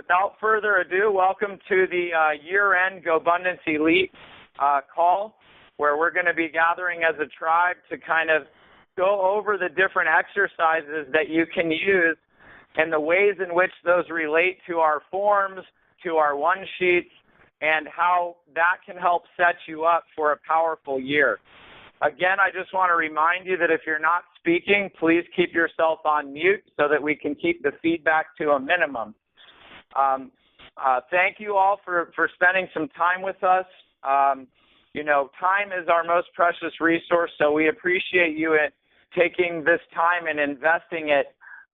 without further ado, welcome to the year-end GoBundance Elite call, where we're going to be gathering as a tribe to kind of go over the different exercises that you can use and the ways in which those relate to our forms, to our one sheets, and how that can help set you up for a powerful year. Again, I just want to remind you that if you're not speaking, please keep yourself on mute so that we can keep the feedback to a minimum. Thank you all for spending some time with us. You know, time is our most precious resource, so we appreciate you taking this time and investing it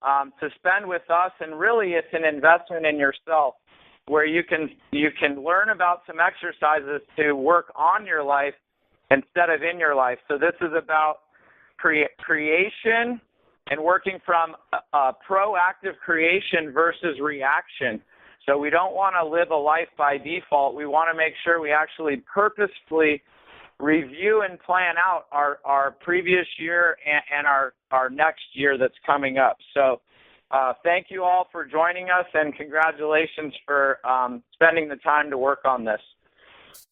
to spend with us. And really, it's an investment in yourself, where you can learn about some exercises to work on your life instead of in your life. So this is about creation and working from proactive creation versus reaction. So we don't want to live a life by default. We want to make sure we actually purposefully review and plan out our previous year and our next year that's coming up. So thank you all for joining us, and congratulations for spending the time to work on this.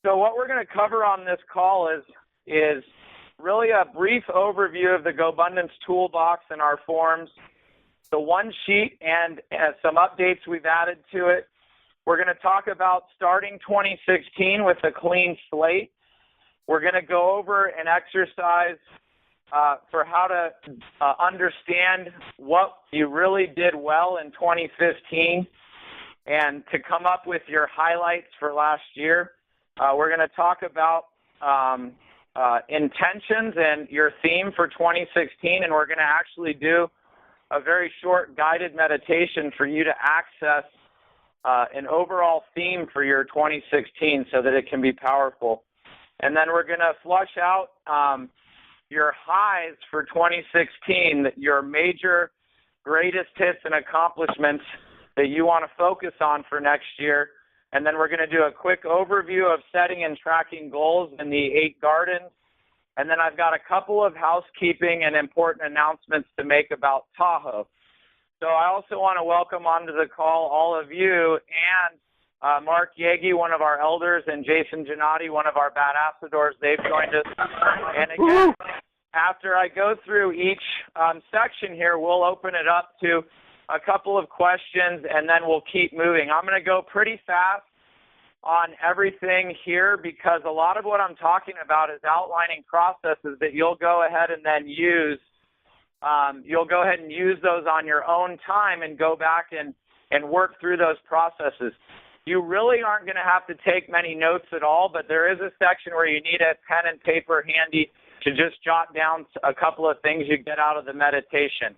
So what we're going to cover on this call is really a brief overview of the GoBundance toolbox and our forms, the one sheet, and some updates we've added to it. We're going to talk about starting 2016 with a clean slate. We're going to go over an exercise for how to understand what you really did well in 2015 and to come up with your highlights for last year. We're going to talk about intentions and your theme for 2016, and we're going to actually do a very short guided meditation for you to access an overall theme for your 2016 so that it can be powerful. And then we're going to flush out your highs for 2016, your major greatest hits and accomplishments that you want to focus on for next year. And then we're going to do a quick overview of setting and tracking goals in the 8 gardens. And then I've got a couple of housekeeping and important announcements to make about Tahoe. So I also want to welcome onto the call all of you and Mark Yagi, one of our elders, and Jason Gennady, one of our badassadors. They've joined us. And again, after I go through each section here, we'll open it up to a couple of questions, and then we'll keep moving. I'm going to go pretty fast on everything here because a lot of what I'm talking about is outlining processes that you'll go ahead and then use. You'll go ahead and use those on your own time and go back and work through those processes. You really aren't going to have to take many notes at all, but there is a section where you need a pen and paper handy to just jot down a couple of things you get out of the meditation.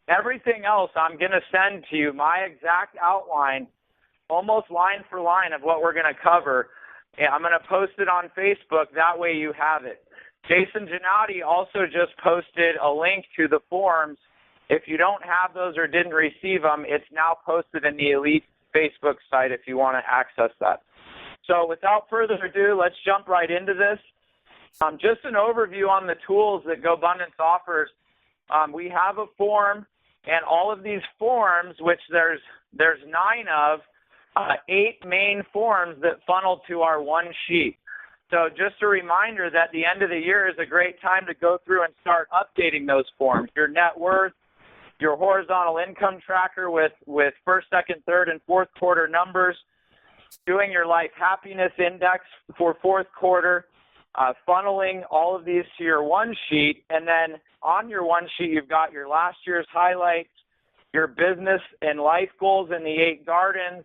Everything else I'm going to send to you, my exact outline, almost line for line of what we're going to cover. And I'm going to post it on Facebook. That way you have it. Jason Gennady also just posted a link to the forms. If you don't have those or didn't receive them, it's now posted in the Elite Facebook site if you want to access that. So without further ado, let's jump right into this. Just an overview on the tools that GoBundance offers. We have a form, and all of these forms, which there's 9 of, 8 main forms that funnel to our one sheet. So just a reminder that the end of the year is a great time to go through and start updating those forms. Your net worth, your horizontal income tracker with first, second, third, and fourth quarter numbers, doing your life happiness index for fourth quarter, funneling all of these to your one sheet, and then on your one sheet you've got your last year's highlights, your business and life goals in the 8 gardens,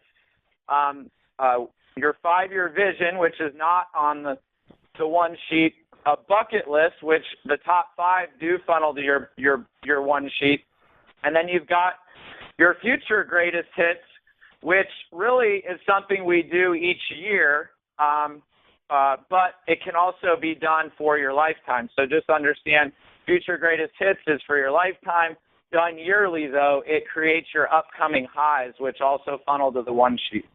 your 5-year vision, which is not on the one sheet, a bucket list, which the top 5 do funnel to your one sheet, and then you've got your future greatest hits, which really is something we do each year, but it can also be done for your lifetime. So just understand future greatest hits is for your lifetime. Done yearly, though, it creates your upcoming highs, which also funnel to the one sheet.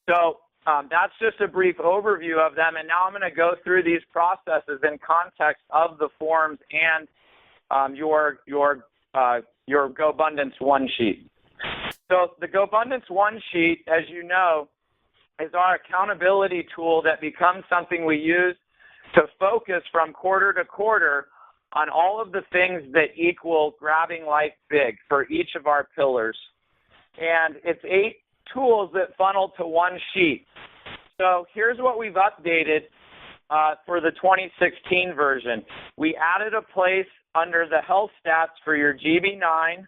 So that's just a brief overview of them, and now I'm going to go through these processes in context of the forms and your GoBundance one sheet. So the GoBundance One Sheet, as you know, is our accountability tool that becomes something we use to focus from quarter to quarter on all of the things that equal grabbing life big for each of our pillars. And it's 8 tools that funnel to one sheet. So here's what we've updated for the 2016 version. We added a place under the health stats for your GB9.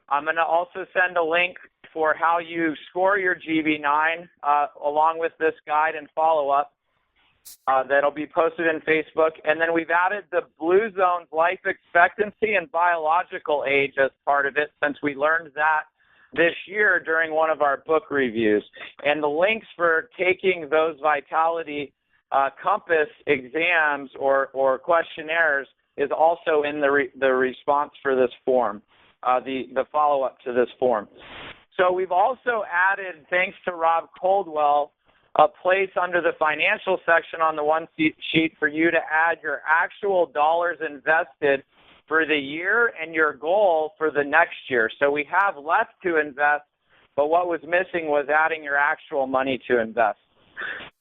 I'm going to also send a link for how you score your GB9 along with this guide and follow-up that'll be posted in Facebook. And then we've added the blue zones life expectancy and biological age as part of it, since we learned that this year during one of our book reviews. And the links for taking those Vitality Compass exams or questionnaires is also in the response for this form, the follow-up to this form. So we've also added, thanks to Rob Coldwell, a place under the financial section on the one sheet for you to add your actual dollars invested for the year and your goal for the next year. So we have left to invest, but what was missing was adding your actual money to invest.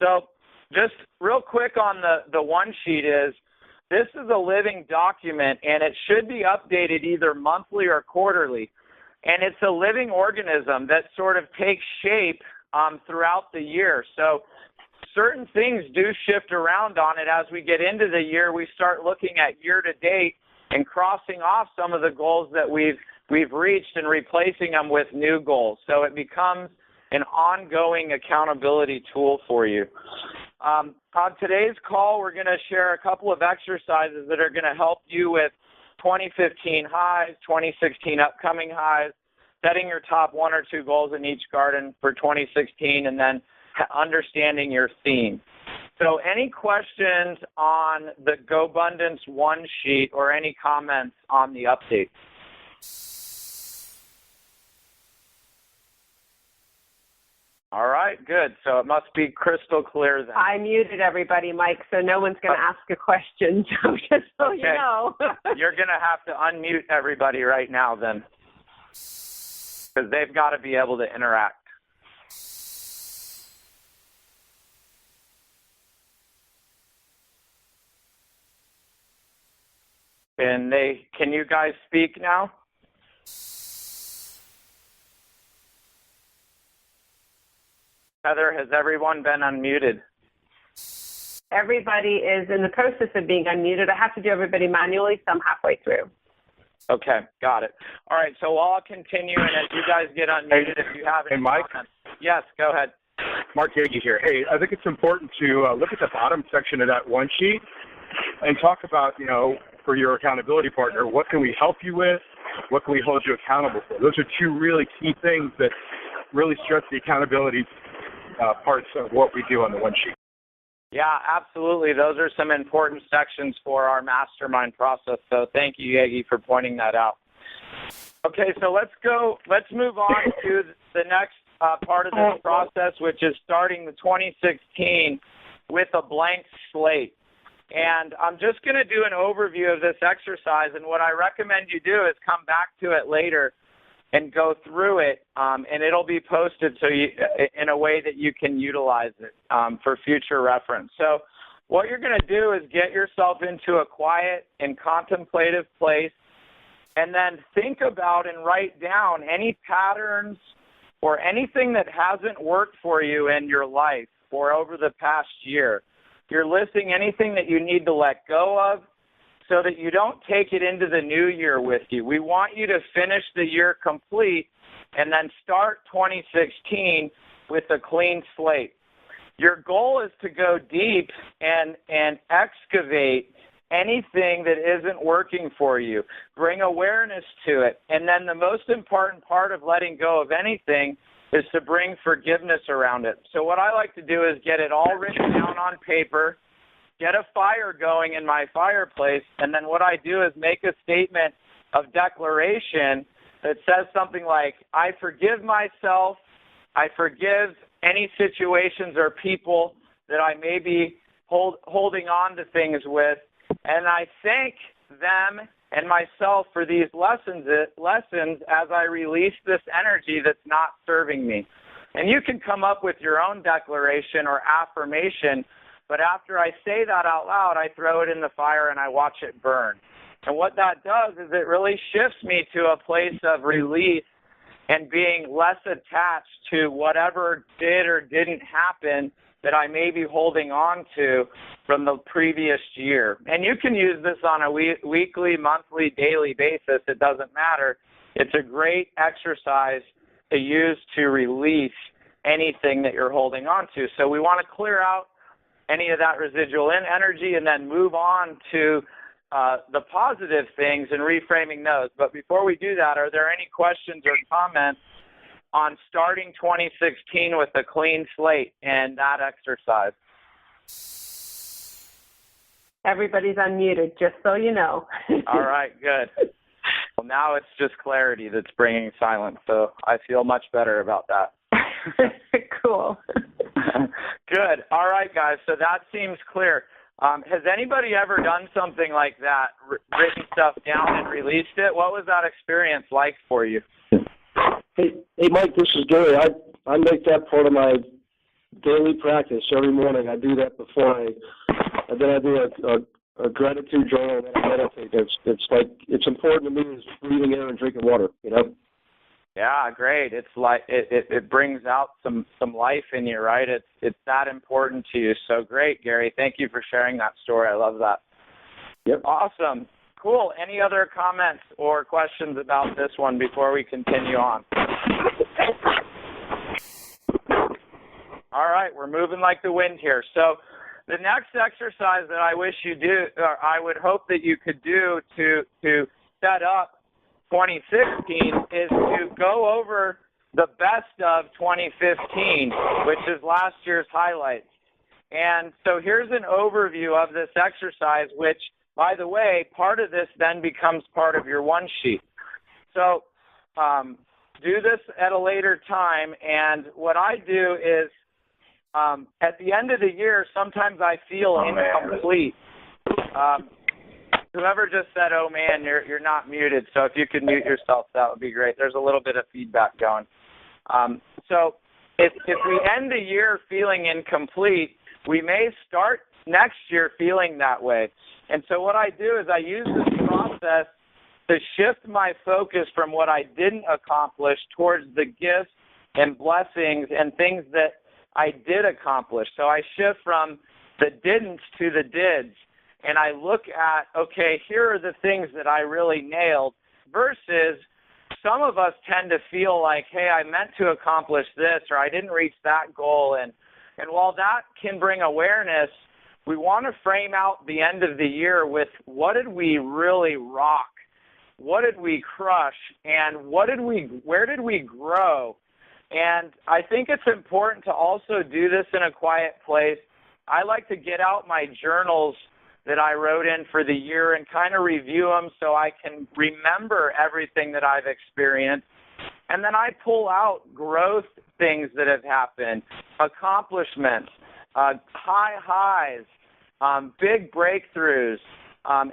So just real quick on the one sheet is, this is a living document, and it should be updated either monthly or quarterly. And it's a living organism that sort of takes shape throughout the year. So certain things do shift around on it as we get into the year. We start looking at year to date and crossing off some of the goals that we've reached and replacing them with new goals. So it becomes an ongoing accountability tool for you. On today's call, we're going to share a couple of exercises that are going to help you with 2015 highs, 2016 upcoming highs, setting your top 1 or 2 goals in each garden for 2016, and then understanding your theme. So any questions on the GoBundance One Sheet or any comments on the update? All right, good. So it must be crystal clear then. I muted everybody, Mike, so no one's going to ask a question, so just so you know. You're going to have to unmute everybody right now then, because they've got to be able to interact. Can you guys speak now? Heather, has everyone been unmuted? Everybody is in the process of being unmuted. I have to do everybody manually, so I'm halfway through. Okay, got it. All right, so I'll continue, and as you guys get unmuted, if you have any Mike? comments. Yes, go ahead. Mark Yagi here. Hey, I think it's important to look at the bottom section of that one sheet and talk about, for your accountability partner, what can we help you with? What can we hold you accountable for? Those are 2 really key things that really stress the accountability parts of what we do on the one sheet. Yeah, absolutely. Those are some important sections for our mastermind process. So thank you, Yagi, for pointing that out. Okay, so let's move on to the next part of this process, which is starting the 2016 with a blank slate. And I'm just going to do an overview of this exercise, and what I recommend you do is come back to it later and go through it, and it'll be posted in a way that you can utilize it for future reference. So what you're going to do is get yourself into a quiet and contemplative place, and then think about and write down any patterns or anything that hasn't worked for you in your life or over the past year. You're listing anything that you need to let go of so that you don't take it into the new year with you. We want you to finish the year complete and then start 2016 with a clean slate. Your goal is to go deep and excavate anything that isn't working for you. Bring awareness to it. And then the most important part of letting go of anything is to bring forgiveness around it. So what I like to do is get it all written down on paper, get a fire going in my fireplace, and then what I do is make a statement of declaration that says something like, I forgive myself, I forgive any situations or people that I may be holding on to things with, and I thank them and myself for these lessons as I release this energy that's not serving me. And you can come up with your own declaration or affirmation, but after I say that out loud, I throw it in the fire and I watch it burn. And what that does is it really shifts me to a place of release and being less attached to whatever did or didn't happen that I may be holding on to from the previous year. And you can use this on a weekly, monthly, daily basis. It doesn't matter. It's a great exercise to use to release anything that you're holding on to. So we want to clear out any of that residual energy and then move on to the positive things and reframing those. But before we do that, are there any questions or comments on starting 2016 with a clean slate and that exercise? Everybody's unmuted, just so you know. All right, good. Well, now it's just clarity that's bringing silence, so I feel much better about that. Cool. Good. All right, guys, so that seems clear. Has anybody ever done something like that, written stuff down and released it? What was that experience like for you? Hey, Mike, this is Gary. I make that part of my daily practice every morning. I do that before and then I do a gratitude journal and then I meditate. It's important to me as breathing air and drinking water, you know? Yeah, great. It's like it brings out some life in you, right? It's that important to you. So great, Gary. Thank you for sharing that story. I love that. Yep. Awesome. Cool. Any other comments or questions about this one before we continue on? All right, we're moving like the wind here. So the next exercise that I wish you do, or I would hope that you could do to set up 2016 is to go over the best of 2015, which is last year's highlights. And so here's an overview of this exercise, which, by the way, part of this then becomes part of your one sheet. So do this at a later time, and what I do is at the end of the year, sometimes I feel incomplete. Whoever just said, "Oh man," you're not muted. So if you could mute yourself, that would be great. There's a little bit of feedback going. So if we end the year feeling incomplete, we may start next year feeling that way. And so what I do is I use this process to shift my focus from what I didn't accomplish towards the gifts and blessings and things that I did accomplish. So I shift from the didn'ts to the dids. And I look at, okay, here are the things that I really nailed, versus some of us tend to feel like, hey, I meant to accomplish this, or I didn't reach that goal. And while that can bring awareness, we want to frame out the end of the year with what did we really rock? What did we crush? And where did we grow? And I think it's important to also do this in a quiet place. I like to get out my journals that I wrote in for the year and kind of review them so I can remember everything that I've experienced. And then I pull out growth things that have happened, accomplishments, high highs, big breakthroughs,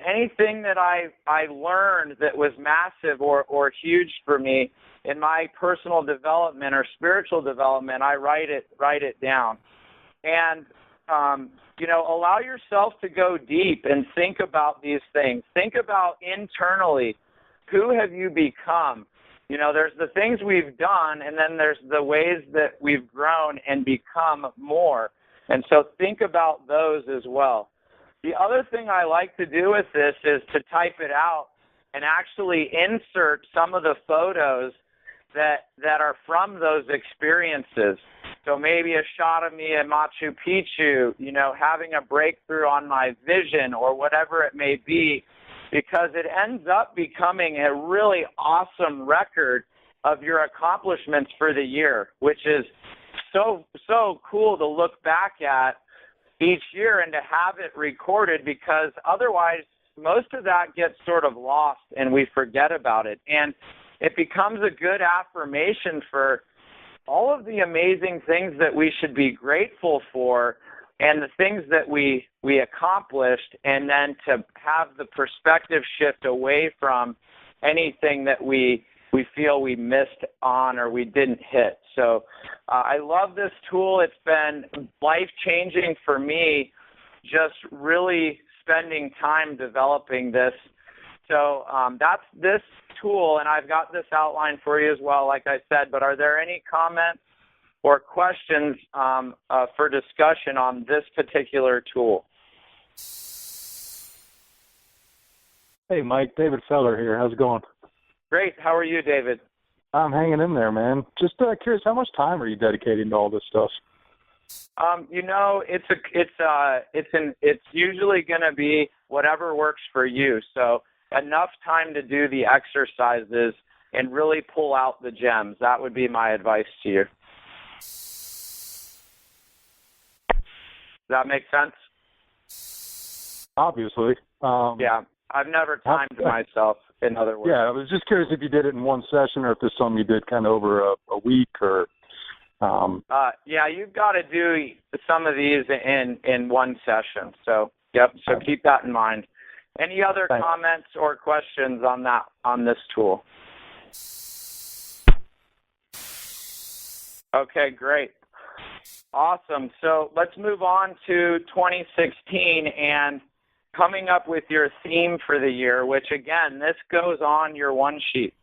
anything that I learned that was massive or huge for me in my personal development or spiritual development. I write it down. And allow yourself to go deep and think about these things. Think about internally, who have you become? There's the things we've done, and then there's the ways that we've grown and become more. And so think about those as well. The other thing I like to do with this is to type it out and actually insert some of the photos that are from those experiences. So maybe a shot of me at Machu Picchu, having a breakthrough on my vision or whatever it may be, because it ends up becoming a really awesome record of your accomplishments for the year, which is so cool to look back at each year and to have it recorded, because otherwise most of that gets sort of lost and we forget about it. And it becomes a good affirmation for all of the amazing things that we should be grateful for and the things that we accomplished, and then to have the perspective shift away from anything that we feel we missed on or we didn't hit. So I love this tool. It's been life-changing for me, just really spending time developing this. So that's this tool, and I've got this outlined for you as well, like I said. But are there any comments or questions for discussion on this particular tool? Hey, Mike, David Feller here. How's it going? Great. How are you, David? I'm hanging in there, man. Just curious, how much time are you dedicating to all this stuff? You know, it's usually going to be whatever works for you. So enough time to do the exercises and really pull out the gems. That would be my advice to you. Does that make sense? Obviously. Yeah. I've never timed myself, in other words. Yeah, I was just curious if you did it in one session or if there's something you did kind of over a week or... Yeah, you've got to do some of these in one session. So, yep. So keep that in mind. Any other comments or questions on this tool? Okay, great. Awesome. So let's move on to 2016 and coming up with your theme for the year, which again, this goes on your one sheet.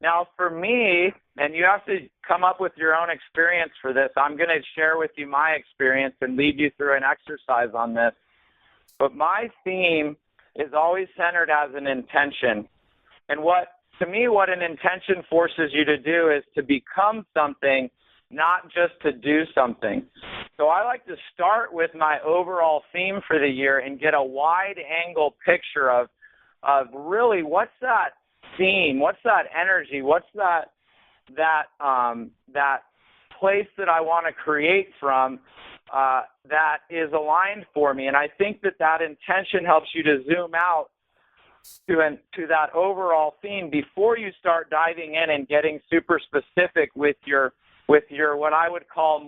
Now for me, and you have to come up with your own experience for this, I'm going to share with you my experience and lead you through an exercise on this. But my theme is always centered as an intention. And to me, what an intention forces you to do is to become something, not just to do something. So I like to start with my overall theme for the year and get a wide angle picture of really what's that theme, what's that energy, what's that place that I want to create from that is aligned for me. And I think that intention helps you to zoom out to that overall theme before you start diving in and getting super specific with your what I would call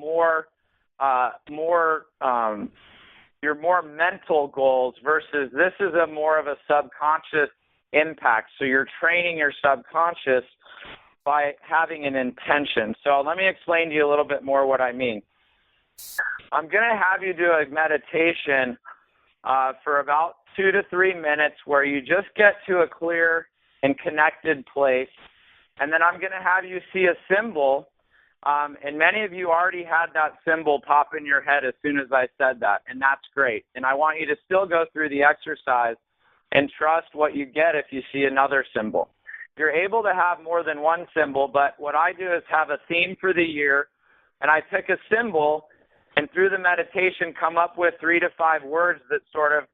your more mental goals versus this is more of a subconscious impact. So you're training your subconscious by having an intention. So let me explain to you a little bit more what I mean. I'm going to have you do a meditation for about 2 to 3 minutes where you just get to a clear and connected place. And then I'm going to have you see a symbol. And many of you already had that symbol pop in your head as soon as I said that, and that's great. And I want you to still go through the exercise and trust what you get if you see another symbol. You're able to have more than one symbol, but what I do is have a theme for the year, and I pick a symbol, and through the meditation come up with 3 to 5 words that sort of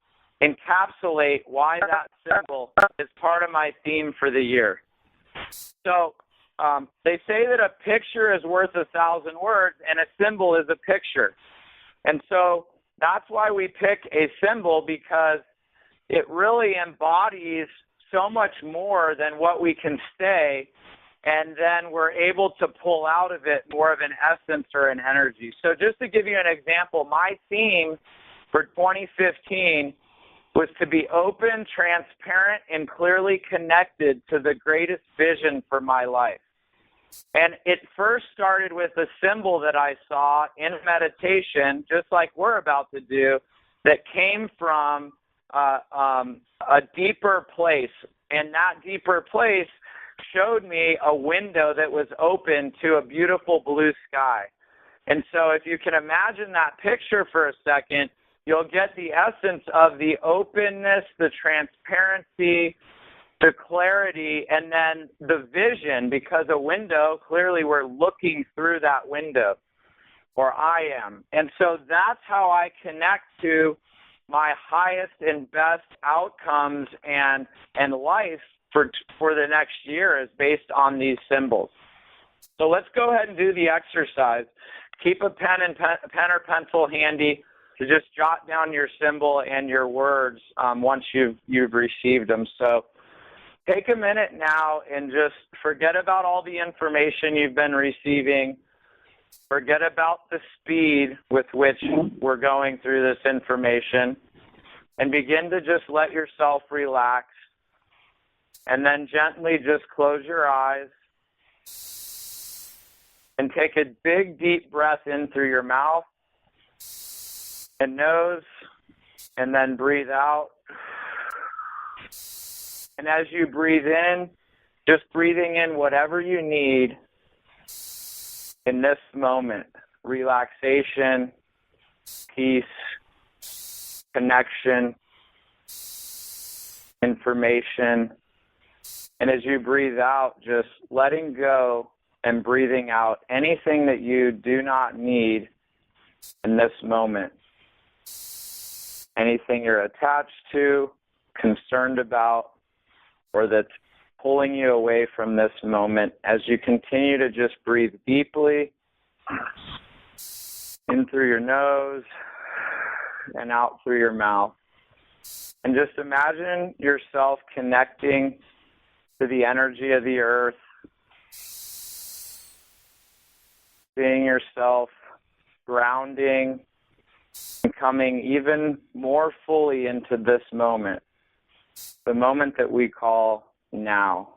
encapsulate why that symbol is part of my theme for the year. So they say that a picture is worth 1,000 words, and a symbol is a picture. And so that's why we pick a symbol, because it really embodies so much more than what we can say, and then we're able to pull out of it more of an essence or an energy. So just to give you an example, my theme for 2015 was to be open, transparent, and clearly connected to the greatest vision for my life. And it first started with a symbol that I saw in meditation, just like we're about to do, that came from a deeper place. And that deeper place showed me a window that was open to a beautiful blue sky. And so if you can imagine that picture for a second, you'll get the essence of the openness, the transparency, the clarity, and then the vision, because a window, clearly we're looking through that window, or I am. And so that's how I connect to my highest and best outcomes and life for the next year is based on these symbols. So let's go ahead and do the exercise. Keep a pen or pencil handy to just jot down your symbol and your words once you've received them. So take a minute now and just forget about all the information you've been receiving. Forget about the speed with which we're going through this information and begin to just let yourself relax. And then gently just close your eyes and take a big, deep breath in through your mouth and nose, and then breathe out. And as you breathe in, just breathing in whatever you need in this moment. Relaxation, peace, connection, information. And as you breathe out, just letting go and breathing out anything that you do not need in this moment. Anything you're attached to, concerned about, or that's pulling you away from this moment as you continue to just breathe deeply in through your nose and out through your mouth. And just imagine yourself connecting to the energy of the earth, seeing yourself grounding and coming even more fully into this moment, the moment that we call now.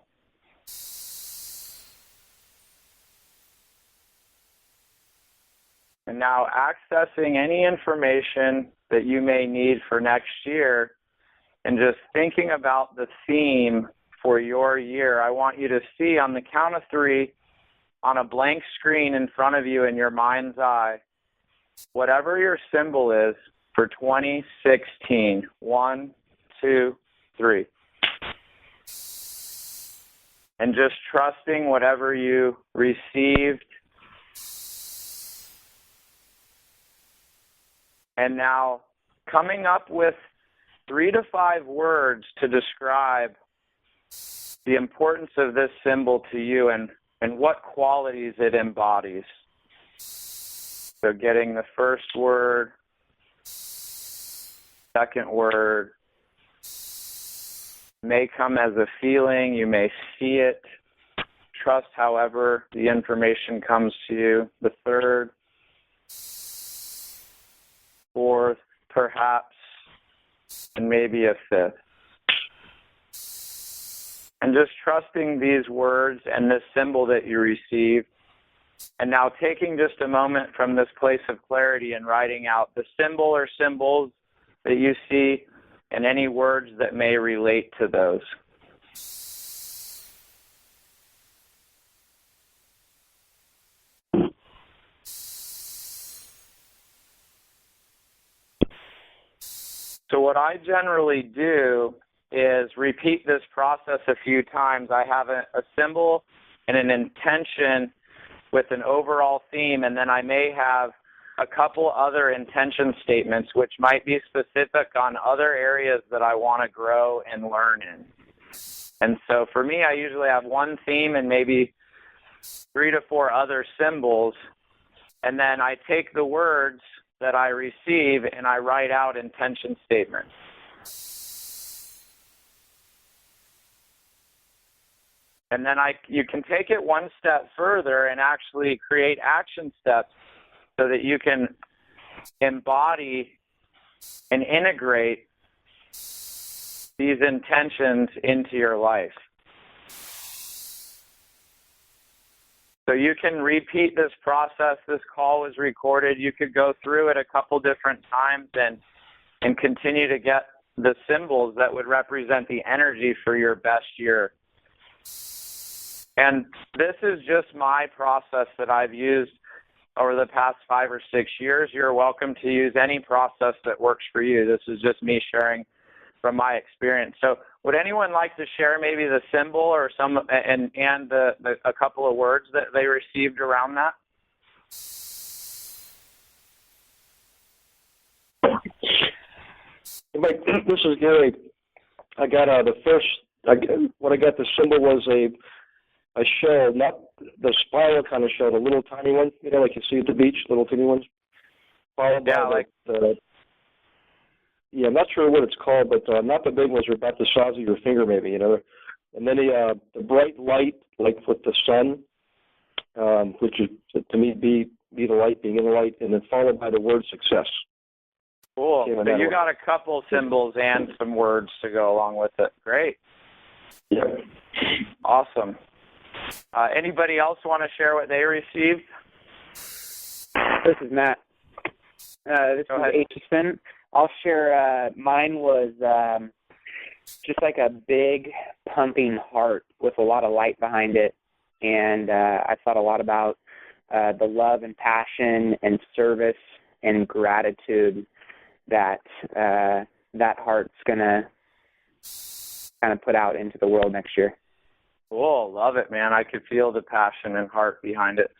And now accessing any information that you may need for next year and just thinking about the theme for your year, I want you to see on the count of 3 on a blank screen in front of you in your mind's eye, whatever your symbol is for 2016. 1, 2, 3. And just trusting whatever you received. And now coming up with 3 to 5 words to describe the importance of this symbol to you and what qualities it embodies. So getting the first word, second word, may come as a feeling, you may see it, trust however the information comes to you. The third, fourth, perhaps, and maybe a fifth. And just trusting these words and this symbol that you received. And now taking just a moment from this place of clarity and writing out the symbol or symbols that you see and any words that may relate to those. So what I generally do is repeat this process a few times. I have a symbol and an intention with an overall theme, and then I may have a couple other intention statements which might be specific on other areas that I want to grow and learn in. And so for me, I usually have one theme and maybe 3 to 4 other symbols, and then I take the words that I receive and I write out intention statements. And then you can take it one step further and actually create action steps so that you can embody and integrate these intentions into your life. So you can repeat this process. This call was recorded. You could go through it a couple different times and continue to get the symbols that would represent the energy for your best year. And this is just my process that I've used over the past 5 or 6 years. You're welcome to use any process that works for you. This is just me sharing from my experience. So would anyone like to share maybe the symbol or some and a couple of words that they received around that? Mike, this is Gary. I got what I got the symbol was a shell, not the spiral kind of shell, the little tiny one, like you see at the beach, little teeny ones. Followed by I'm not sure what it's called, but not the big ones, are about the size of your finger maybe, And then the bright light, like with the sun, which is, to me, be the light, being in the light, and then followed by the word success. Cool. Okay, So that you one. got a couple symbols and some words to go along with it. Great. Yeah. Awesome. Anybody else want to share what they received? This is Matt. This Go is ahead. Aitchison. I'll share. Mine was just like a big pumping heart with a lot of light behind it, and I thought a lot about the love and passion and service and gratitude that that heart's gonna kind of put out into the world next year. Cool. Love it, man. I could feel the passion and heart behind it.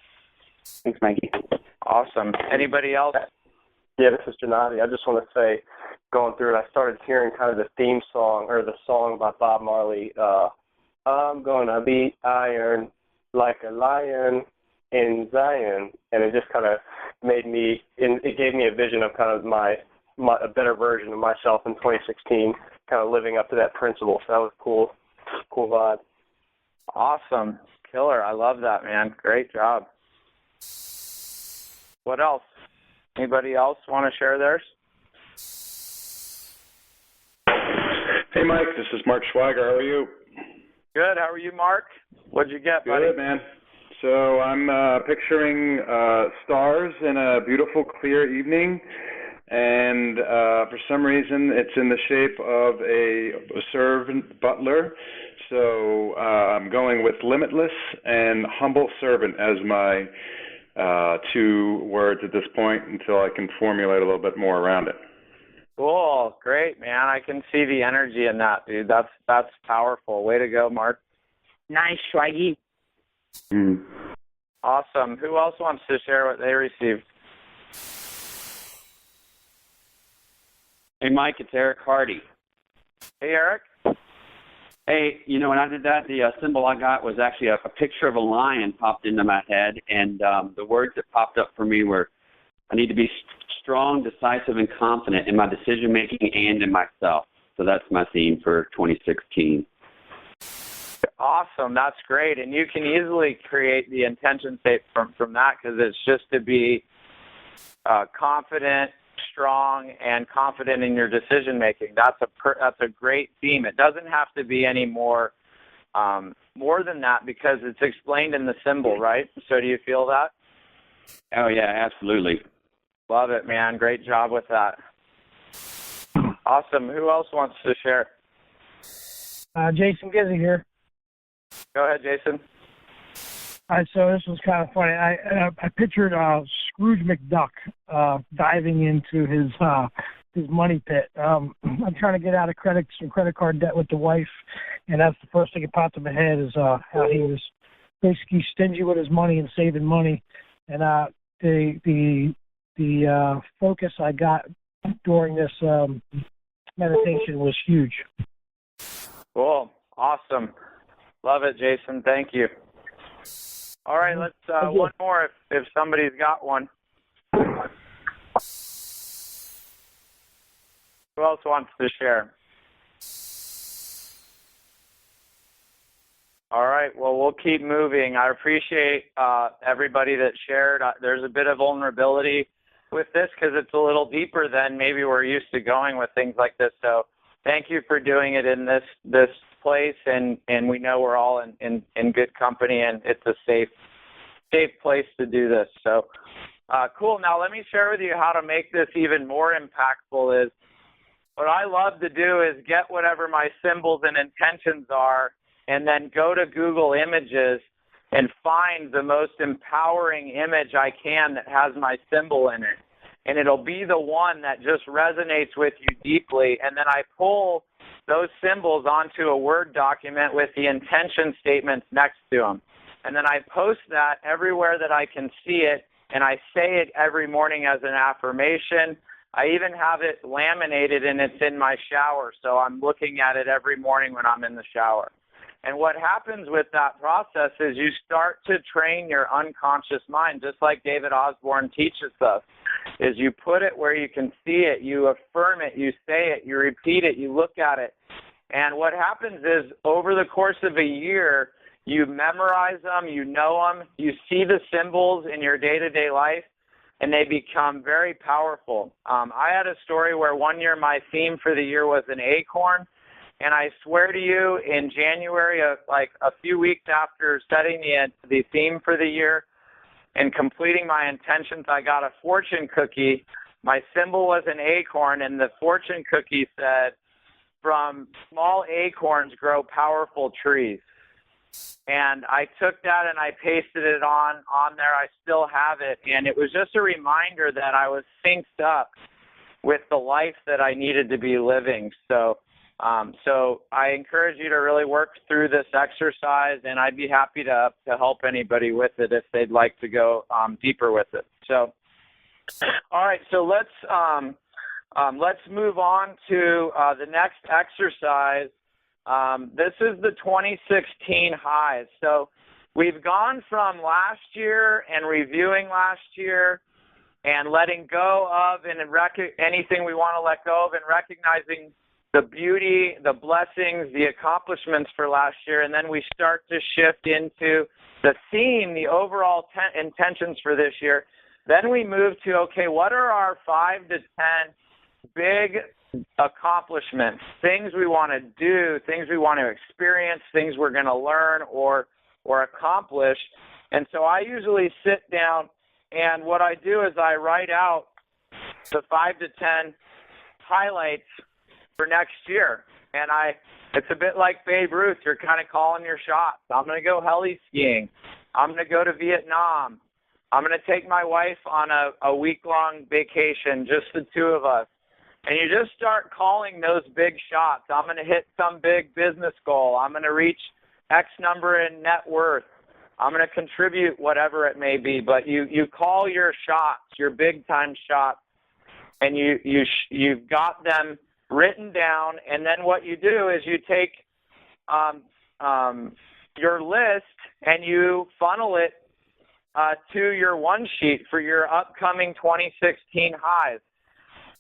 Thanks, Mikey. Awesome. Anybody else? Yeah, this is Gennady. I just want to say, going through it, I started hearing kind of the theme song, or the song by Bob Marley, I'm gonna be iron like a lion in Zion, and it just kind of it gave me a vision of kind of a better version of myself in 2016, kind of living up to that principle. So that was cool vibe. Awesome. Killer. I love that, man. Great job. What else? Anybody else want to share theirs? Hey, Mike, this is Mark Schweiger. How are you? Good. How are you, Mark? What'd you get, buddy? Good, man. So I'm picturing stars in a beautiful, clear evening, and for some reason it's in the shape of a servant butler. So I'm going with limitless and humble servant as my two words at this point until I can formulate a little bit more around it. Cool. Great, man. I can see the energy in that, dude. That's powerful. Way to go, Mark. Nice, Schweigi. Awesome. Who else wants to share what they received? Hey, Mike, it's Eric Hardy. Hey, Eric. Hey, when I did that, the symbol I got was actually a picture of a lion popped into my head, and the words that popped up for me were, I need to be strong, decisive, and confident in my decision-making and in myself. So that's my theme for 2016. Awesome. That's great. And you can easily create the intention state from that, because it's just to be confident, strong, and confident in your decision making. That's a great theme. It doesn't have to be any more than that, because it's explained in the symbol, right? So do you feel that? Oh, yeah, absolutely. Love it, man. Great job with that. Awesome. Who else wants to share? Jason Gizzy here. Go ahead, Jason. All right, so this was kind of funny. I pictured Scrooge McDuck diving into his money pit. I'm trying to get out of some credit card debt with the wife, and that's the first thing that popped in my head is how he was basically stingy with his money and saving money. And the focus I got during this meditation was huge. Cool. Awesome. Love it, Jason. Thank you. All right, let's one more if somebody's got one. Who else wants to share? All right, well, we'll keep moving. I appreciate everybody that shared. There's a bit of vulnerability with this because it's a little deeper than maybe we're used to going with things like this. So thank you for doing it in this place, and we know we're all in good company, and it's a safe place to do this. So cool. Now let me share with you how to make this even more impactful. Is what I love to do is get whatever my symbols and intentions are, and then go to Google Images and find the most empowering image I can that has my symbol in it. And it'll be the one that just resonates with you deeply. And then I pull those symbols onto a Word document with the intention statements next to them. And then I post that everywhere that I can see it, and I say it every morning as an affirmation. I even have it laminated, and it's in my shower, so I'm looking at it every morning when I'm in the shower. And what happens with that process is you start to train your unconscious mind, just like David Osborne teaches us, is you put it where you can see it, you affirm it, you say it, you repeat it, you look at it. And what happens is over the course of a year, you memorize them, you know them, you see the symbols in your day-to-day life, and they become very powerful. I had a story where one year my theme for the year was an acorn, and I swear to you, in January, like a few weeks after setting the theme for the year and completing my intentions, I got a fortune cookie. My symbol was an acorn, and the fortune cookie said, "From small acorns grow powerful trees." And I took that and I pasted it on there. I still have it. And it was just a reminder that I was synced up with the life that I needed to be living. So I encourage you to really work through this exercise, and I'd be happy to help anybody with it if they'd like to go deeper with it. So, all right, so let's move on to the next exercise. This is the 2016 highs. So we've gone from last year and reviewing last year and letting go of and anything we want to let go of and recognizing the beauty, the blessings, the accomplishments for last year. And then we start to shift into the theme, the overall intentions for this year. Then we move to, okay, what are our 5 to 10 big accomplishments, things we want to do, things we want to experience, things we're going to learn or accomplish. And so I usually sit down, and what I do is I write out the 5 to 10 highlights for next year. And it's a bit like Babe Ruth. You're kind of calling your shots. I'm going to go heli skiing. I'm going to go to Vietnam. I'm going to take my wife on a week-long vacation, just the two of us. And you just start calling those big shots. I'm going to hit some big business goal. I'm going to reach X number in net worth. I'm going to contribute whatever it may be. But you call your shots, your big-time shots, and you've got them written down. And then what you do is you take your list and you funnel it to your one sheet for your upcoming 2016 highs.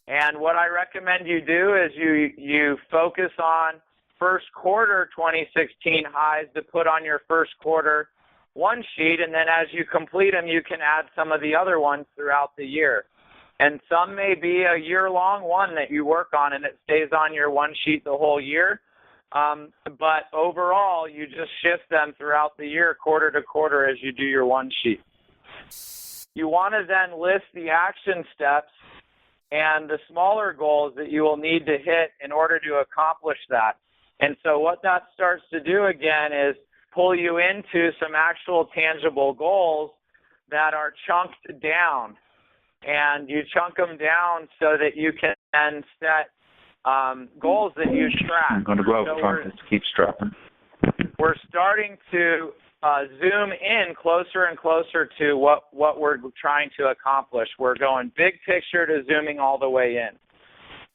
And what I recommend you do is you focus on first quarter 2016 highs to put on your first quarter one sheet, and then as you complete them, you can add some of the other ones throughout the year. And some may be a year-long one that you work on, and it stays on your one sheet the whole year. But overall, you just shift them throughout the year, quarter to quarter, as you do your one sheet. You want to then list the action steps and the smaller goals that you will need to hit in order to accomplish that. And so what that starts to do again is pull you into some actual tangible goals that are chunked down. And you chunk them down so that you can then set goals that you track. I'm going to go out front and keep strapping. We're starting to zoom in closer and closer to what we're trying to accomplish. We're going big picture to zooming all the way in.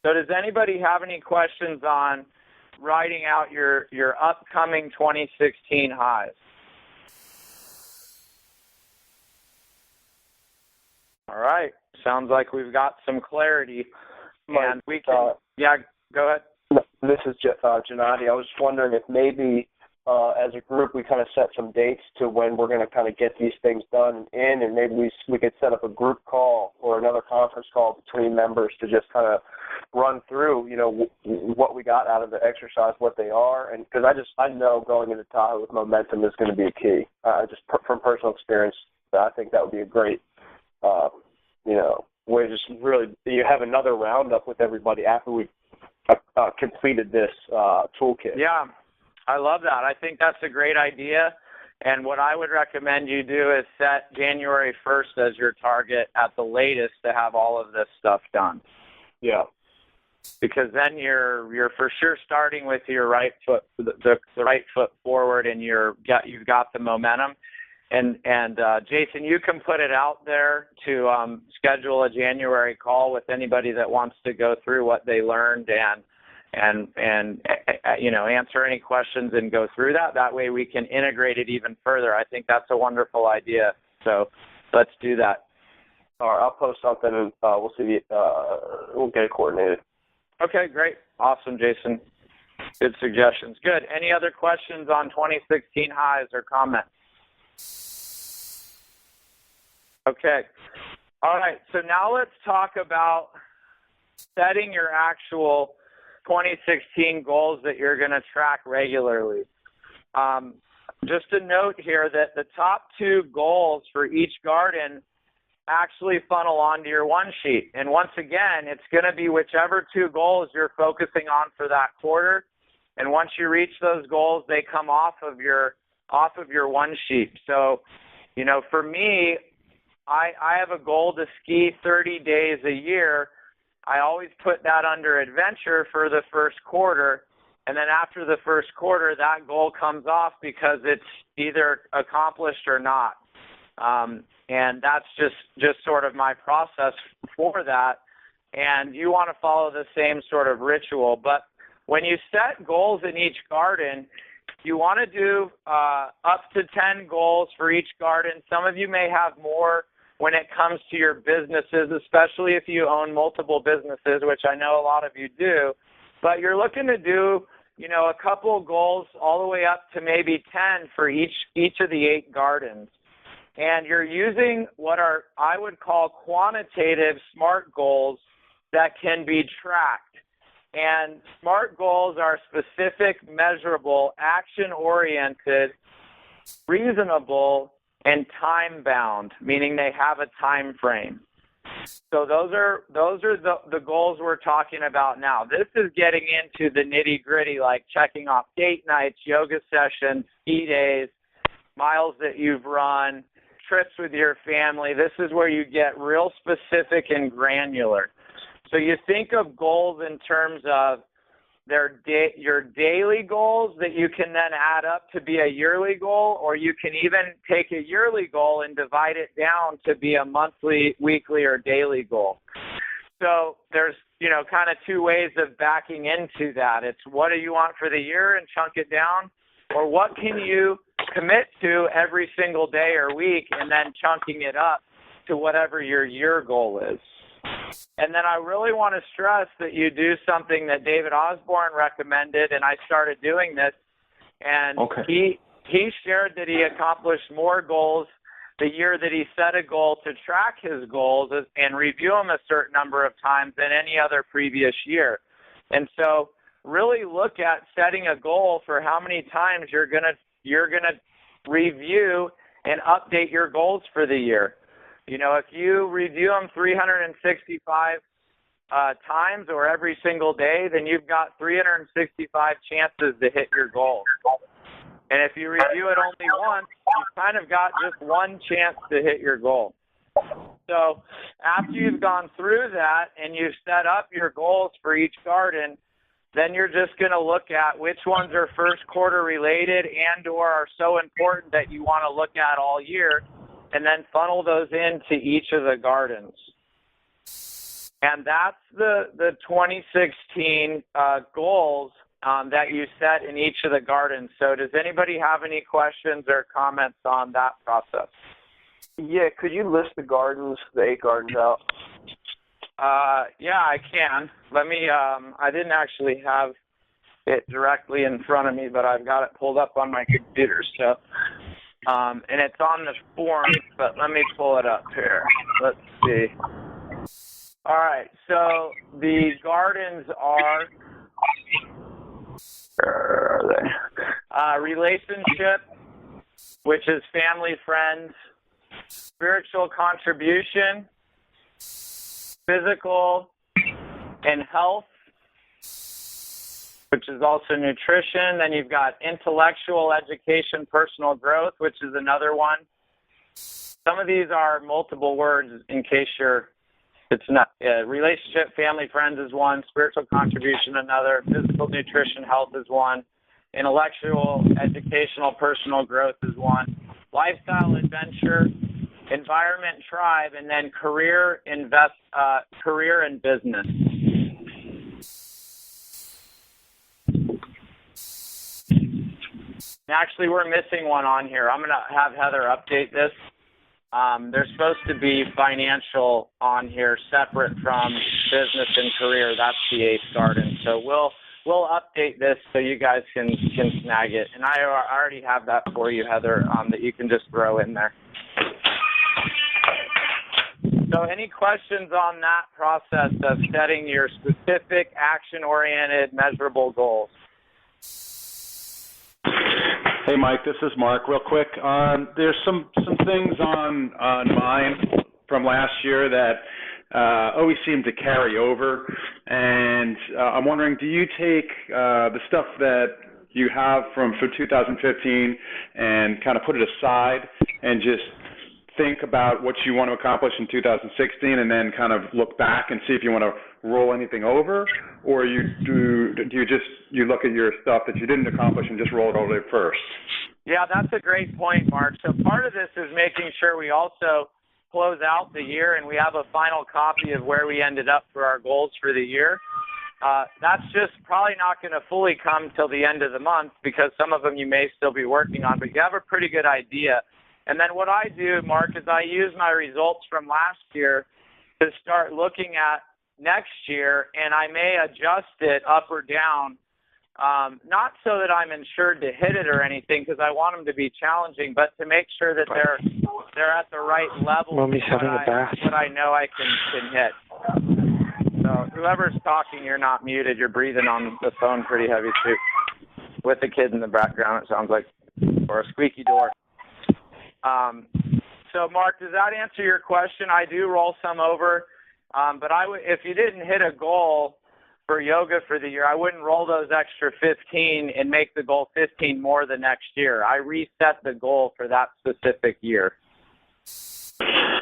So does anybody have any questions on writing out your upcoming 2016 highs? All right. Sounds like we've got some clarity. And we can, yeah, go ahead. This is Gennady. I was just wondering if maybe as a group we kind of set some dates to when we're going to kind of get these things done in, and maybe we could set up a group call or another conference call between members to just kind of run through, what we got out of the exercise, what they are, and because I know going into Tahoe with momentum is going to be a key. Just from personal experience, I think that would be a great, way to just really you have another roundup with everybody after we completed this toolkit. Yeah, I love that. I think that's a great idea. And what I would recommend you do is set January 1st as your target at the latest to have all of this stuff done. Yeah. Because then you're for sure starting with your right foot, the right foot forward, and you've got the momentum. And Jason, you can put it out there to schedule a January call with anybody that wants to go through what they learned and answer any questions and go through that. That way we can integrate it even further. I think that's a wonderful idea. So let's do that. All right, I'll post something and we'll see. We'll get it coordinated. Okay, great. Awesome, Jason. Good suggestions. Good. Any other questions on 2016 highs or comments? Okay. All right. So now let's talk about setting your actual 2016 goals that you're going to track regularly. Just a note here that the top 2 goals for each garden actually funnel onto your one sheet. And once again, it's going to be whichever 2 goals you're focusing on for that quarter. And once you reach those goals, they come off of your one sheet. So, you know, for me, I have a goal to ski 30 days a year. I always put that under adventure for the first quarter. And then after the first quarter, that goal comes off because it's either accomplished or not. And that's just sort of my process for that. And you want to follow the same sort of ritual. But when you set goals in each garden, you want to do up to 10 goals for each garden. Some of you may have more when it comes to your businesses, especially if you own multiple businesses, which I know a lot of you do. But you're looking to do, you know, a couple goals all the way up to maybe 10 for each of the 8 gardens. And you're using what are, I would call, quantitative SMART goals that can be tracked. And SMART goals are specific, measurable, action-oriented, reasonable, and time-bound, meaning they have a time frame. So those are the goals we're talking about now. This is getting into the nitty-gritty, like checking off date nights, yoga sessions, ski days, miles that you've run, trips with your family. This is where you get real specific and granular. So you think of goals in terms of your daily goals that you can then add up to be a yearly goal, or you can even take a yearly goal and divide it down to be a monthly, weekly, or daily goal. So there's, you know, kind of 2 ways of backing into that. It's what do you want for the year and chunk it down, or what can you commit to every single day or week and then chunking it up to whatever your year goal is. And then I really want to stress that you do something that David Osborne recommended, and I started doing this. And he shared that he accomplished more goals the year that he set a goal to track his goals and review them a certain number of times than any other previous year. And so really look at setting a goal for how many times you're gonna review and update your goals for the year. You know, if you review them 365 times or every single day, then you've got 365 chances to hit your goal. And if you review it only once, you've kind of got just one chance to hit your goal. So after you've gone through that and you've set up your goals for each garden, then you're just going to look at which ones are first quarter related and or are so important that you want to look at all year, and then funnel those into each of the gardens. And that's the 2016 goals that you set in each of the gardens. So does anybody have any questions or comments on that process? Yeah, could you list the gardens, the 8 gardens out? Yeah, I can. Let me, I didn't actually have it directly in front of me, but I've got it pulled up on my computer. So, and it's on the form, but let me pull it up here. Let's see. All right, so the gardens are, where are they? Relationship, which is family, friends, spiritual contribution, physical and health, which is also nutrition. Then you've got intellectual education, personal growth, which is another one. Some of these are multiple words in case it's not. Relationship, family, friends is one. Spiritual contribution, another. Physical, nutrition, health is one. Intellectual, educational, personal growth is one. Lifestyle, adventure, environment, tribe, and then career and business. Actually, we're missing one on here. I'm going to have Heather update this. There's supposed to be financial on here separate from business and career. That's the 8th garden. So we'll we'll update this so you guys can snag it. And I already have that for you, Heather, that you can just throw in there. So any questions on that process of setting your specific action-oriented measurable goals? Hey, Mike, this is Mark. Real quick, there's some things on mine from last year that always seem to carry over, and I'm wondering, do you take the stuff that you have from 2015 and kind of put it aside and just think about what you want to accomplish in 2016 and then kind of look back and see if you want to roll anything over, or do you just look at your stuff that you didn't accomplish and just roll it over first? Yeah, that's a great point, Mark. So part of this is making sure we also close out the year and we have a final copy of where we ended up for our goals for the year. That's just probably not going to fully come till the end of the month because some of them you may still be working on, but you have a pretty good idea. And then what I do, Mark, is I use my results from last year to start looking at next year, and I may adjust it up or down, not so that I'm insured to hit it or anything, because I want them to be challenging, but to make sure that they're at the right level. Mommy's having a bath. What I know I can hit. So whoever's talking, you're not muted. You're breathing on the phone pretty heavy too, with the kid in the background. It sounds like, or a squeaky door. So Mark, does that answer your question? I do roll some over, but if you didn't hit a goal for yoga for the year, I wouldn't roll those extra 15 and make the goal 15 more the next year. I reset the goal for that specific year.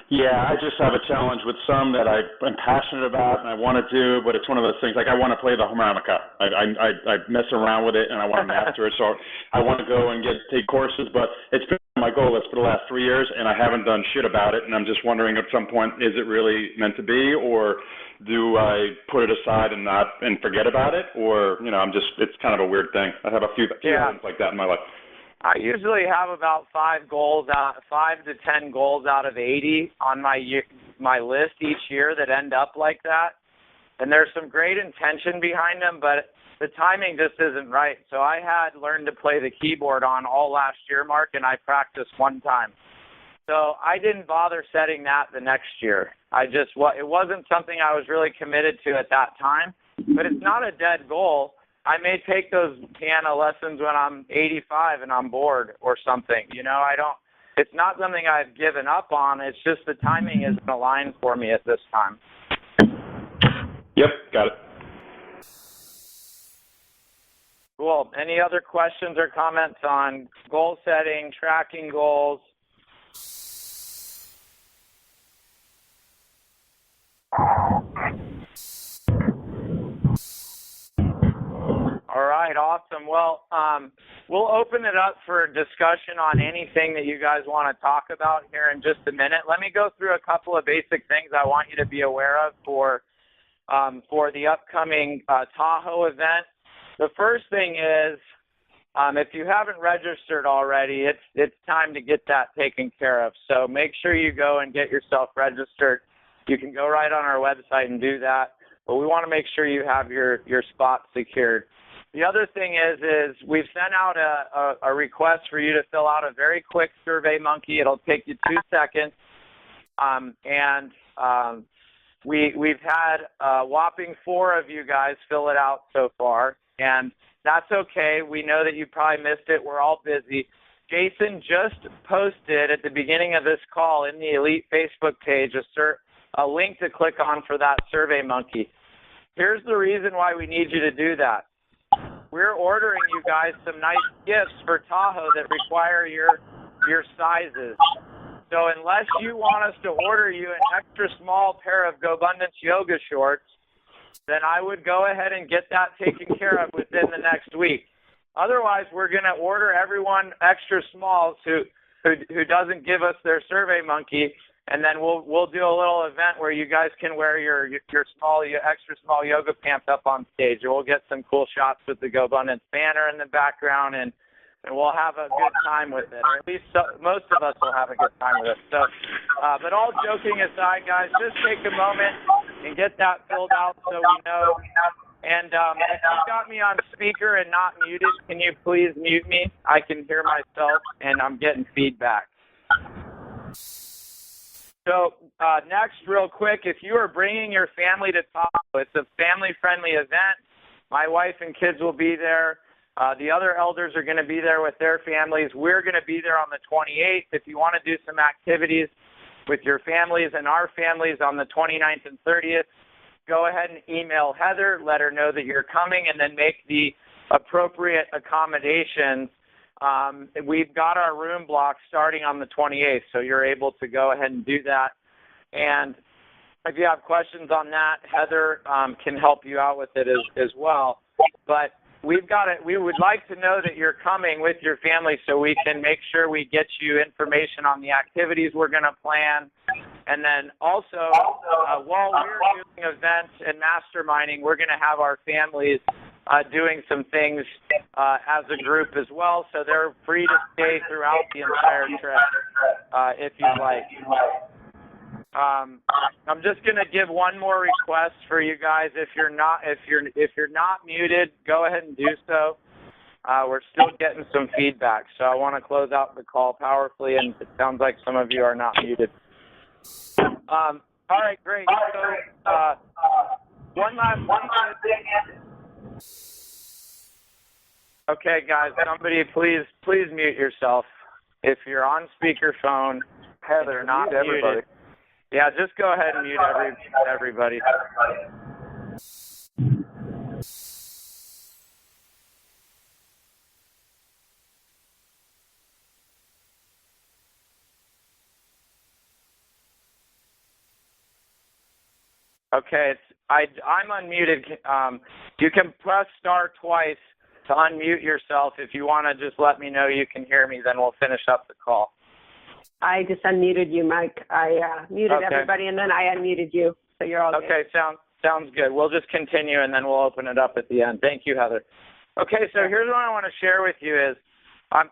Yeah, I just have a challenge with some that I'm passionate about and I want to do, but it's one of those things, like I want to play the harmonica. I mess around with it and I want to master it, so I want to go and take courses, but it's been my goal list for the last 3 years and I haven't done shit about it, and I'm just wondering at some point, is it really meant to be, or do I put it aside and forget about it, or, it's kind of a weird thing. I have a few items like that in my life. I usually have about 5 to 10 goals out of 80 on my list each year that end up like that. And there's some great intention behind them, but the timing just isn't right. So I had learned to play the keyboard on all last year, Mark, and I practiced one time. So I didn't bother setting that the next year. It wasn't something I was really committed to at that time, but it's not a dead goal. I may take those piano lessons when I'm 85 and I'm bored or something. It's not something I've given up on. It's just the timing isn't aligned for me at this time. Yep, got it. Cool. Any other questions or comments on goal setting, tracking goals? All right, awesome. Well, we'll open it up for discussion on anything that you guys want to talk about here in just a minute. Let me go through a couple of basic things I want you to be aware of for the upcoming Tahoe event. The first thing is, if you haven't registered already, it's time to get that taken care of. So make sure you go and get yourself registered. You can go right on our website and do that, but we want to make sure you have your spot secured. The other thing is we've sent out a request for you to fill out a very quick Survey Monkey. It'll take you 2 seconds, we've had a whopping 4 of you guys fill it out so far, and that's okay. We know that you probably missed it. We're all busy. Jason just posted at the beginning of this call in the Elite Facebook page a link to click on for that Survey Monkey. Here's the reason why we need you to do that. We're ordering you guys some nice gifts for Tahoe that require your sizes. So unless you want us to order you an extra small pair of GoBundance yoga shorts, then I would go ahead and get that taken care of within the next week. Otherwise, we're going to order everyone extra smalls who doesn't give us their Survey Monkey, and then we'll do a little event where you guys can wear your extra small yoga pants up on stage, and we'll get some cool shots with the GoBundance banner in the background, and we'll have a good time with it. Or at least most of us will have a good time with it. So, but all joking aside, guys, just take a moment and get that filled out so we know. And if you got me on speaker and not muted, can you please mute me? I can hear myself, and I'm getting feedback. So next, real quick, if you are bringing your family to Tahoe, it's a family-friendly event. My wife and kids will be there. The other elders are going to be there with their families. We're going to be there on the 28th. If you want to do some activities with your families and our families on the 29th and 30th, go ahead and email Heather, let her know that you're coming, and then make the appropriate accommodations. We've got our room block starting on the 28th, so you're able to go ahead and do that. And if you have questions on that, Heather can help you out with it as well. But we would like to know that you're coming with your family so we can make sure we get you information on the activities we're going to plan. And then also, while we're doing events and masterminding, we're going to have our families doing some things as a group as well, so they're free to stay throughout the entire trip if you'd like. I'm just going to give one more request for you guys. If you're not muted, go ahead and do so. We're still getting some feedback, so I want to close out the call powerfully, and it sounds like some of you are not muted. All right, great. So one last thing. Okay, guys, somebody please mute yourself. If you're on speakerphone, Heather, not mute everybody. muted. Yeah, just go ahead and mute everybody. Okay, I'm unmuted. You can press star twice to unmute yourself. If you want to just let me know you can hear me, then we'll finish up the call. I just unmuted you, Mike. I muted everybody, and then I unmuted you, so you're all good. Okay, sounds good. We'll just continue, and then we'll open it up at the end. Thank you, Heather. Okay, so here's what I want to share with you is,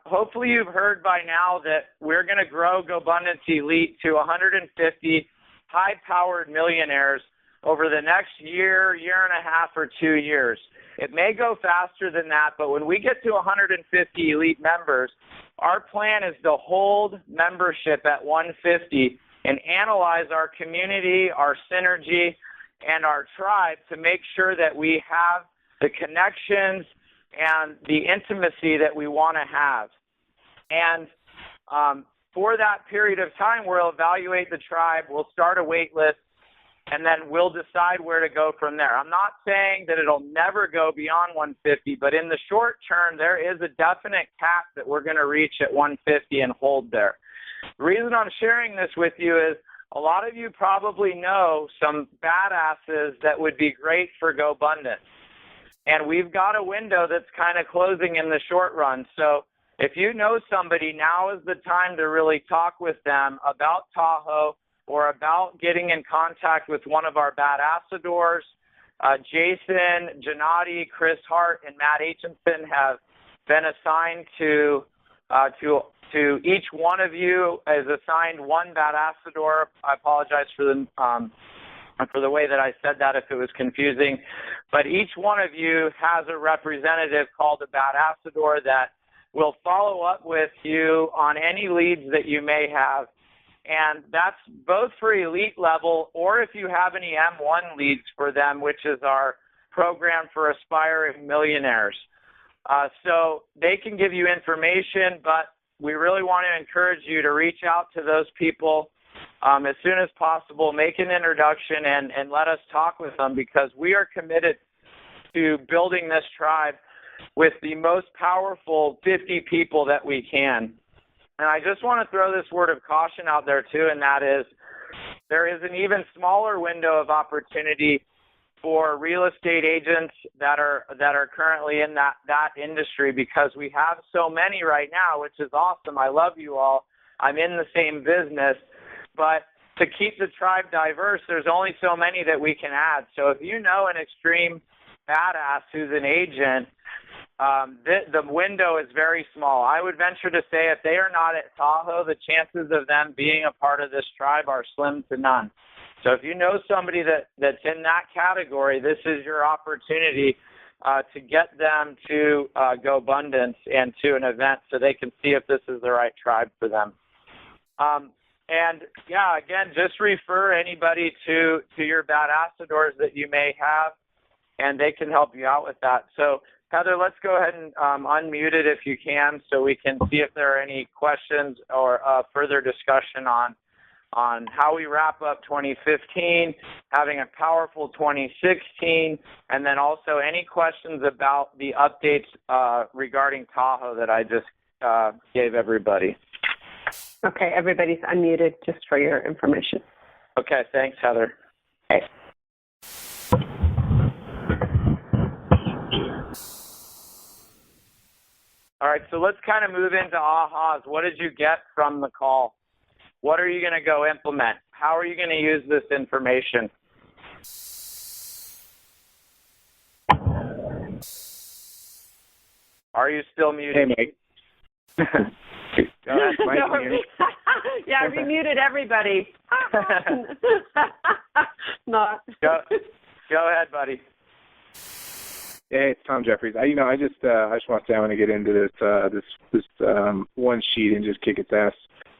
hopefully you've heard by now that we're going to grow GoBundance Elite to 150 high-powered millionaires over the next year and a half, or 2 years. It may go faster than that, but when we get to 150 elite members, our plan is to hold membership at 150 and analyze our community, our synergy, and our tribe to make sure that we have the connections and the intimacy that we want to have. And for that period of time, we'll evaluate the tribe, we'll start a wait list, and then we'll decide where to go from there. I'm not saying that it'll never go beyond 150, but in the short term, there is a definite cap that we're going to reach at 150 and hold there. The reason I'm sharing this with you is a lot of you probably know some badasses that would be great for GoBundance. And we've got a window that's kind of closing in the short run. So if you know somebody, now is the time to really talk with them about Tahoe, or about getting in contact with one of our badassadors. Jason, Gennady, Chris Hart, and Matt Aitchison have been assigned to each one of you is assigned one badassador. I apologize for the way that I said that if it was confusing. But each one of you has a representative called a badassador that will follow up with you on any leads that you may have. And that's both for elite level, or if you have any M1 leads for them, which is our program for aspiring millionaires. So they can give you information, but we really want to encourage you to reach out to those people as soon as possible, make an introduction, and let us talk with them, because we are committed to building this tribe with the most powerful 50 people that we can. And I just want to throw this word of caution out there too, and that is there is an even smaller window of opportunity for real estate agents that are currently in that industry, because we have so many right now, which is awesome. I love you all. I'm in the same business, but to keep the tribe diverse, there's only so many that we can add. So if you know an extreme badass who's an agent, the window is very small. I would venture to say if they are not at Tahoe, the chances of them being a part of this tribe are slim to none. So if you know somebody that's in that category, this is your opportunity to get them to GoBundance and to an event so they can see if this is the right tribe for them. And yeah, again, just refer anybody to your ambassadors that you may have, and they can help you out with that. So Heather, let's go ahead and unmute it if you can, so we can see if there are any questions or further discussion on how we wrap up 2015, having a powerful 2016, and then also any questions about the updates regarding Tahoe that I just gave everybody. Okay, everybody's unmuted just for your information. Okay, thanks, Heather. Okay. All right, so let's kind of move into ahas. What did you get from the call? What are you going to go implement? How are you going to use this information? Are you still muted? Hey, Mike. Go ahead, Mike. No, yeah, we muted everybody. Not. Go ahead, buddy. Hey, it's Tom Jeffries. I just want to say I want to get into this one sheet and just kick its ass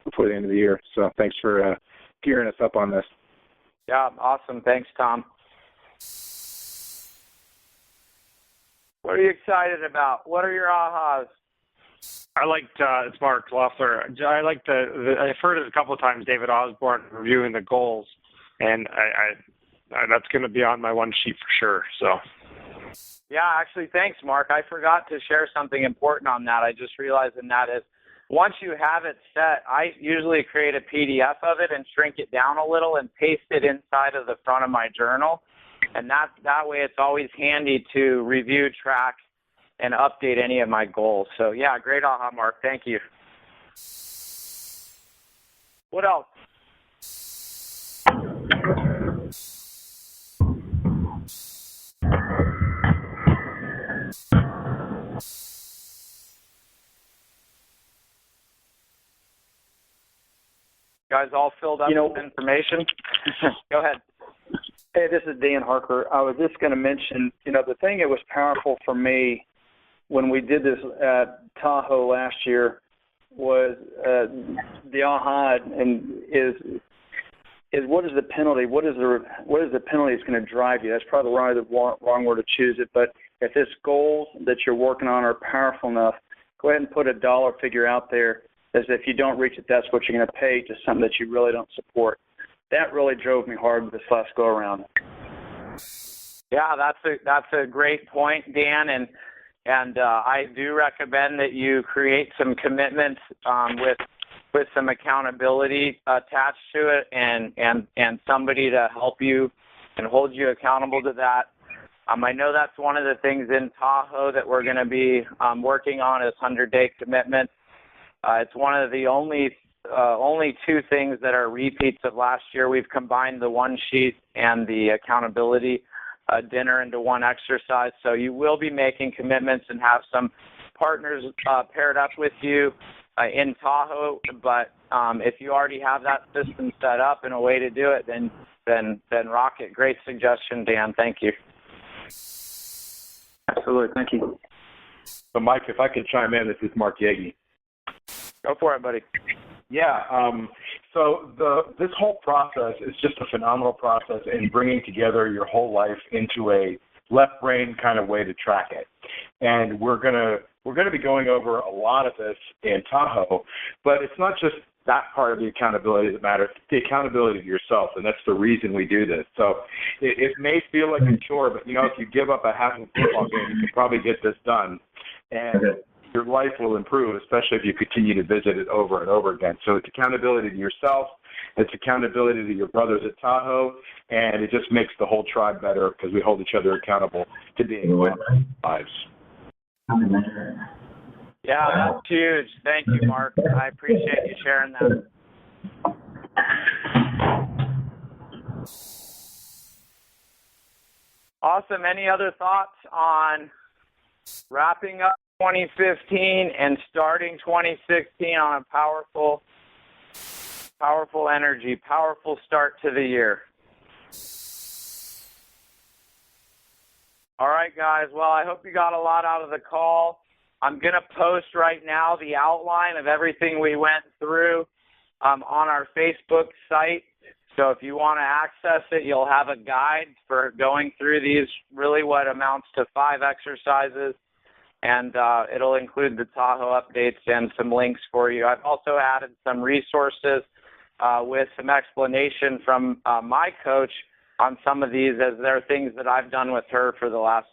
before the end of the year. So thanks for gearing us up on this. Yeah, awesome. Thanks, Tom. What are you excited about? What are your ahas? I liked, it's Mark Loeffler. I liked I've heard it a couple of times, David Osborne reviewing the goals, and I that's going to be on my one sheet for sure. So. Yeah, actually, thanks, Mark. I forgot to share something important on that. I just realized, and that is, once you have it set, I usually create a PDF of it and shrink it down a little and paste it inside of the front of my journal. And that way it's always handy to review, track, and update any of my goals. So, yeah, great aha, Mark. Thank you. What else? Guys all filled up with information? Go ahead. Hey, this is Dan Harker. I was just going to mention, the thing that was powerful for me when we did this at Tahoe last year was the aha and is what is the penalty? What is the penalty that's going to drive you? That's probably the wrong word to choose it. But if this goals that you're working on are powerful enough, go ahead and put a dollar figure out there as if you don't reach it, that's what you're going to pay to something that you really don't support. That really drove me hard this last go around. Yeah, that's a great point, Dan, and I do recommend that you create some commitments with some accountability attached to it, and somebody to help you and hold you accountable to that. I know that's one of the things in Tahoe that we're going to be working on is 100-day commitments. It's one of the only two things that are repeats of last year. We've combined the one sheet and the accountability dinner into one exercise. So you will be making commitments and have some partners paired up with you in Tahoe. But if you already have that system set up and a way to do it, then rock it. Great suggestion, Dan. Thank you. Absolutely. Thank you. So, Mike, if I could chime in, this is Mark Yagi. Go for it, buddy. Yeah. So this whole process is just a phenomenal process in bringing together your whole life into a left brain kind of way to track it. And we're gonna be going over a lot of this in Tahoe, but it's not just that part of the accountability that matters. It's the accountability to yourself, and that's the reason we do this. So it may feel like a chore, but if you give up a half a football game, you can probably get this done. And your life will improve, especially if you continue to visit it over and over again. So it's accountability to yourself, it's accountability to your brothers at Tahoe, and it just makes the whole tribe better because we hold each other accountable to being lives. Yeah, that's huge. Thank you, Mark. I appreciate you sharing that. Awesome. Any other thoughts on wrapping up 2015 and starting 2016 on a powerful energy, powerful start to the year? All right, guys. Well, I hope you got a lot out of the call. I'm going to post right now the outline of everything we went through on our Facebook site. So if you want to access it, you'll have a guide for going through these, really what amounts to 5 exercises. And it'll include the Tahoe updates and some links for you. I've also added some resources with some explanation from my coach on some of these, as they're things that I've done with her for the last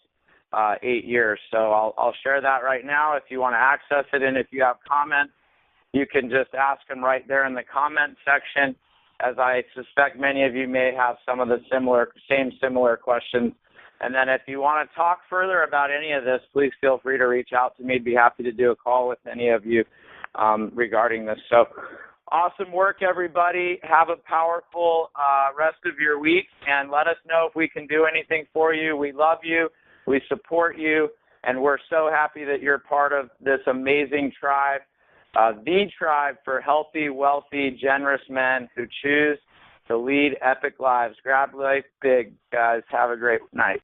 8 years. So I'll share that right now if you want to access it. And if you have comments, you can just ask them right there in the comment section, as I suspect many of you may have some of the similar questions. And then if you want to talk further about any of this, please feel free to reach out to me. I'd be happy to do a call with any of you regarding this. So awesome work, everybody. Have a powerful rest of your week, and let us know if we can do anything for you. We love you. We support you, and we're so happy that you're part of this amazing tribe, the tribe for healthy, wealthy, generous men who choose to lead epic lives. Grab life big, guys. Have a great night.